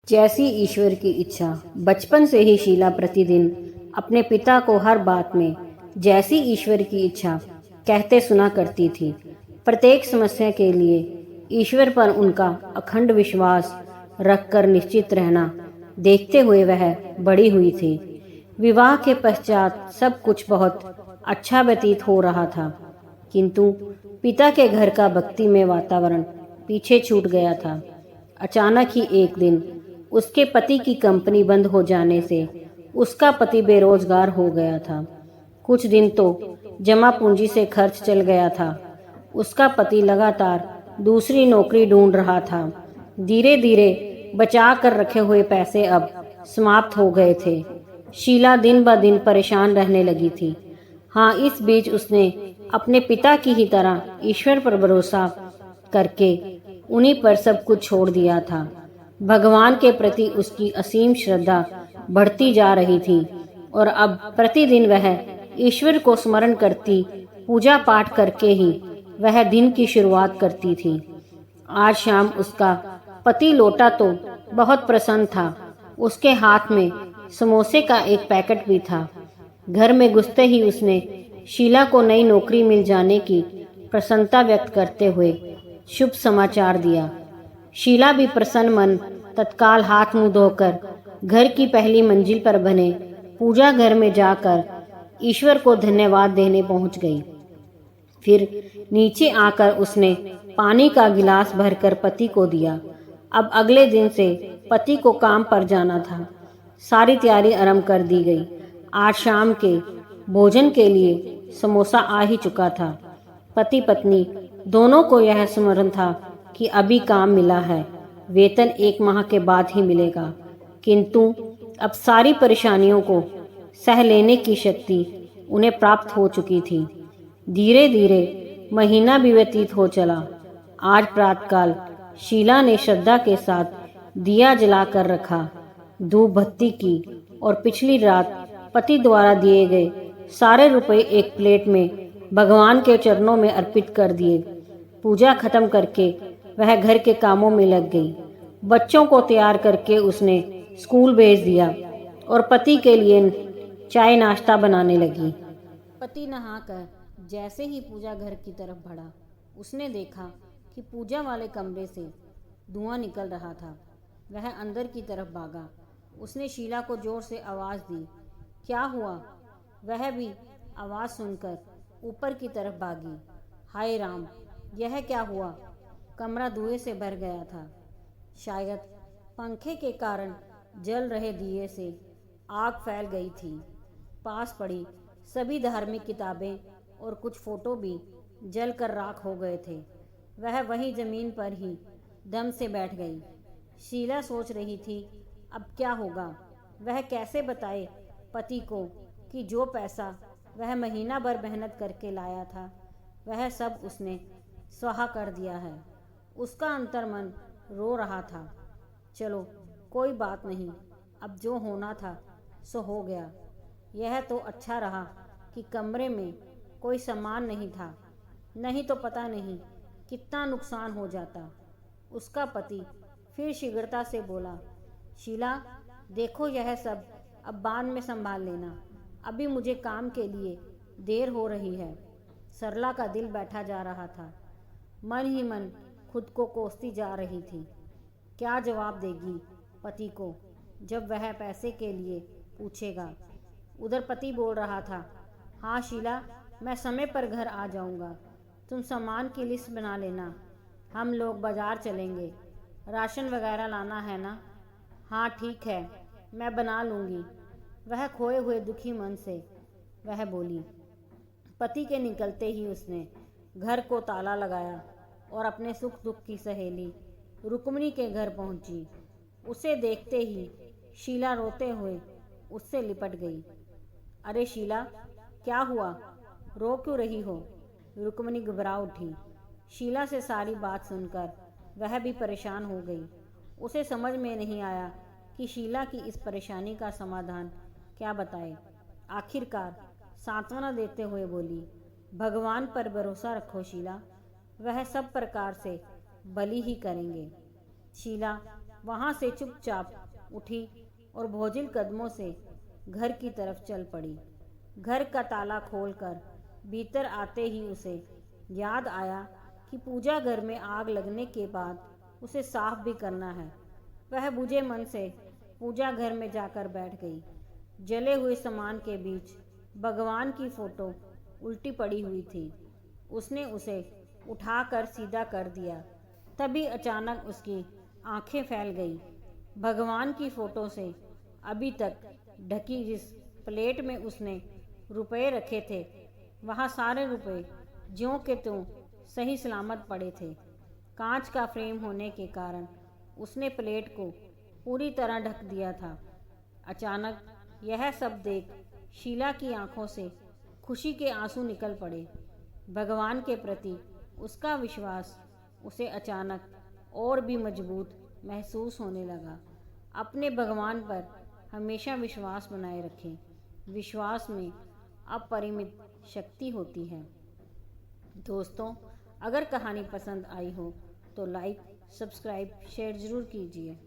जैसी ईश्वर की इच्छा। बचपन से ही शीला प्रतिदिन अपने पिता को हर बात में जैसी ईश्वर की इच्छा कहते सुना करती थी। प्रत्येक समस्या के लिए ईश्वर पर उनका अखंड विश्वास रखकर निश्चित रहना देखते हुए वह बड़ी हुई थी। विवाह के पश्चात सब कुछ बहुत अच्छा व्यतीत हो रहा था, किंतु पिता के घर का भक्तिमय वातावरण पीछे छूट गया था। अचानक ही एक दिन उसके पति की कंपनी बंद हो जाने से उसका पति बेरोजगार हो गया था। कुछ दिन तो जमा पूंजी से खर्च चल गया था। उसका पति लगातार दूसरी नौकरी ढूंढ रहा था। धीरे धीरे बचा कर रखे हुए पैसे अब समाप्त हो गए थे। शीला दिन ब दिन परेशान रहने लगी थी। हाँ, इस बीच उसने अपने पिता की ही तरह ईश्वर पर भरोसा करके उन्हीं पर सब कुछ छोड़ दिया था। भगवान के प्रति उसकी असीम श्रद्धा बढ़ती जा रही थी और अब प्रतिदिन वह ईश्वर को स्मरण करती, पूजा पाठ करके ही वह दिन की शुरुआत करती थी। आज शाम उसका पति लौटा तो बहुत प्रसन्न था। उसके हाथ में समोसे का एक पैकेट भी था। घर में घुसते ही उसने शीला को नई नौकरी मिल जाने की प्रसन्नता व्यक्त करते हुए शुभ समाचार दिया। शीला भी प्रसन्न मन तत्काल हाथ मुंह धोकर घर की पहली मंजिल पर बने पूजा घर में जाकर ईश्वर को धन्यवाद देने पहुंच गई। फिर नीचे आकर उसने पानी का गिलास भरकर पति को दिया। अब अगले दिन से पति को काम पर जाना था। सारी तैयारी आरंभ कर दी गई। आज शाम के भोजन के लिए समोसा आ ही चुका था। पति पत्नी दोनों को यह स्मरण था कि अभी काम मिला है, वेतन 1 माह के बाद ही मिलेगा, किंतु अब सारी परेशानियों को सह लेने की शक्ति उन्हें प्राप्त हो चुकी थी। धीरे धीरे महीना भी व्यतीत हो चला। आज प्रातःकाल शीला ने श्रद्धा के साथ दिया जलाकर रखा, धूप बत्ती की और पिछली रात पति द्वारा दिए गए सारे रुपए एक प्लेट में भगवान के चरणों में अर्पित कर दिए। पूजा खत्म करके वह घर के कामों में लग गई। बच्चों को तैयार करके उसने स्कूल भेज दिया और पति के लिए चाय नाश्ता बनाने लगी। पति नहाकर जैसे ही पूजा घर की तरफ बढ़ा, उसने देखा कि पूजा वाले कमरे से धुआं निकल रहा था। वह अंदर की तरफ भागा। उसने शीला को जोर से आवाज दी, क्या हुआ? वह भी आवाज सुनकर ऊपर की तरफ भागी। हाय राम, यह क्या हुआ? कमरा धुएं से भर गया था। शायद पंखे के कारण जल रहे दिए से आग फैल गई थी। पास पड़ी सभी धार्मिक किताबें और कुछ फोटो भी जलकर राख हो गए थे। वह वहीं जमीन पर ही दम से बैठ गई। शीला सोच रही थी, अब क्या होगा? वह कैसे बताए पति को कि जो पैसा वह महीना भर मेहनत करके लाया था, वह सब उसने स्वाहा कर दिया है। उसका अंतर्मन रो रहा था। चलो कोई बात नहीं, अब जो होना था सो हो गया। यह तो अच्छा रहा कि कमरे में कोई सामान नहीं था, नहीं तो पता नहीं कितना नुकसान हो जाता। उसका पति फिर शीघ्रता से बोला, शीला देखो, यह सब अब बाद में संभाल लेना, अभी मुझे काम के लिए देर हो रही है। सरला का दिल बैठा जा रहा था। मन ही मन खुद को कोसती जा रही थी। क्या जवाब देगी पति को जब वह पैसे के लिए पूछेगा? उधर पति बोल रहा था, हाँ शीला, मैं समय पर घर आ जाऊंगा। तुम सामान की लिस्ट बना लेना, हम लोग बाजार चलेंगे, राशन वगैरह लाना है ना? हाँ ठीक है, मैं बना लूँगी। वह खोए हुए दुखी मन से वह बोली। पति के निकलते ही उसने घर को ताला लगाया और अपने सुख दुख की सहेली रुक्मिणी के घर पहुंची। उसे देखते ही शीला रोते हुए उससे लिपट गई। अरे शीला, क्या हुआ? रो क्यों रही हो? रुक्मिणी घबरा उठी। शीला से सारी बात सुनकर वह भी परेशान हो गई। उसे समझ में नहीं आया कि शीला की इस परेशानी का समाधान क्या बताए। आखिरकार सांत्वना देते हुए बोली, भगवान पर भरोसा रखो शीला, वह सब प्रकार से भली ही करेंगे। शीला वहाँ से चुपचाप उठी और बोझिल कदमों से घर की तरफ चल पड़ी। घर का ताला खोलकर भीतर आते ही उसे याद आया कि पूजा घर में आग लगने के बाद उसे साफ भी करना है। वह बुझे मन से पूजा घर में जाकर बैठ गई। जले हुए सामान के बीच भगवान की फोटो उल्टी पड़ी हुई थी। उसने उसे उठाकर सीधा कर दिया। तभी अचानक उसकी आंखें फैल गई। भगवान की फोटो से अभी तक ढकी जिस प्लेट में उसने रुपए रखे थे, वहाँ सारे रुपए ज्यों के त्यों सही सलामत पड़े थे। कांच का फ्रेम होने के कारण उसने प्लेट को पूरी तरह ढक दिया था। अचानक यह सब देख शीला की आंखों से खुशी के आंसू निकल पड़े। भगवान के प्रति उसका विश्वास उसे अचानक और भी मजबूत महसूस होने लगा। अपने भगवान पर हमेशा विश्वास बनाए रखें। विश्वास में अपरिमित शक्ति होती है। दोस्तों, अगर कहानी पसंद आई हो तो लाइक, सब्सक्राइब, शेयर ज़रूर कीजिए।